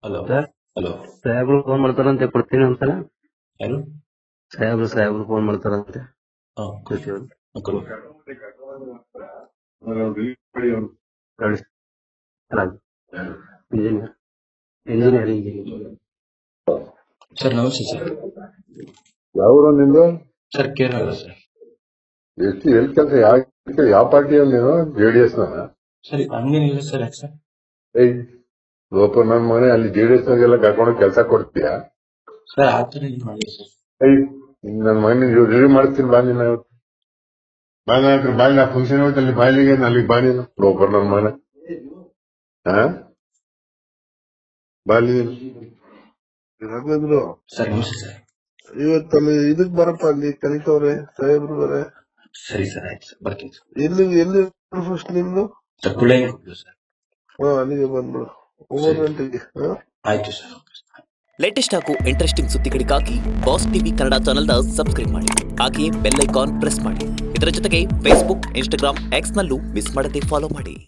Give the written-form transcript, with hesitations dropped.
Hello sir hello ಸಾಹೇಬ್ರು phone ಮಾಡ್ತಾರಂತೆ ಕೊಡ್ತೀನಿ ಅಂತಾರ. ಯಾರು? ಸಾಹೇಬ್ರು ಫೋನ್ ಮಾಡ್ತಾರಂತೆ ಹಾ ಕೊಡ್ತೀವಿ. ಕೊಡು. ಇಂಜಿನಿಯರಿಂಗ್ ಸರ್ ನಮಸ್ತೆ ಸರ್. ಯಾವ್ರು ನಿಂದು? Sir Kerala sir. ಎಷ್ಟು ಎಲ್ಲಿ ಕೆಲಸ ಯಾವ ಪಾರ್ಟಿಯಲ್ಲಿ ನೀನು? ಜೆಡಿಎಸ್ ನ? ಸರ್ ಹಂಗೇನಿಲ್ಲ ಸರ್. ಯಾಕೆ ಸರ್? ಏಯ್ ಲೋಪ ನನ್ ಮನೆ ಅಲ್ಲಿ ಜೆಡಿಎಸ್ ನಾಗೆಲ್ಲ ಕರ್ಕೊಂಡು ಕೆಲಸ ಕೊಡ್ತೀಯಾ? ಸರ್ ಆತರ ಏನು ಮಾಡಿ ಸರ್. ಏಯ್ ನನ್ ಮನೆ ರಿವ್ಯೂ ಮಾಡ್ತೀನಿ ಬಾ ನೀನು ಇವತ್ತು. ಬಾಯಿ ನಾ ಫಂಕ್ಷನ್ ಹೋಯ್ತು ಅಲ್ಲಿ ಬಾಯಿಲಿಗೆ ಅಲ್ಲಿಗೆ ಬಾ ನೀನು ಲೋಪರ್ ನನ್ ಮನೆ. ಹಾ ಬಾಲಿ ರಾಘವೇಂದ್ರ ಸರ್ ನಮಸ್ತೆ ಸರ್. ಇವತ್ತಲ್ಲಿ ಇದಕ್ ಬರಪ್ಪ, ಅಲ್ಲಿ ಕಲಿತವ್ರೆ ಸಾಹೇಬ್ರು ಬರೇ. ಸರಿ ಸರ್ ಆಯ್ತು ಸರ್ ಬರ್ತೀನಿ ಸರ್. ಎಲ್ಲಿ ಫಸ್ಟ್ ನಿಮ್ದು? Sir Kullayya Kodlu sir. ಅಲ್ಲಿಗೆ ಬಂದ್ಬಿಡು 9 ಗಂಟೆಗೆ. ಆಯ್ತು ಸರ್. ಲೇಟೆಸ್ಟ್ ಹಾಗೂ ಇಂಟ್ರೆಸ್ಟಿಂಗ್ ಸುದ್ದಿಗಳಿಗಾಗಿ ಬಾಸ್ ಟಿವಿ ಕನ್ನಡ ಚಾನೆಲ್ನ ಸಬ್ಸ್ಕ್ರೈಬ್ ಮಾಡಿ. ಹಾಗೆಯೇ ಬೆಲ್ ಐಕಾನ್ ಪ್ರೆಸ್ ಮಾಡಿ. ಇದರ ಜೊತೆಗೆ ಫೇಸ್ಬುಕ್, ಇನ್ಸ್ಟಾಗ್ರಾಮ್, ಎಕ್ಸ್ ನಲ್ಲೂ ಮಿಸ್ ಮಾಡದೆ ಫಾಲೋ ಮಾಡಿ.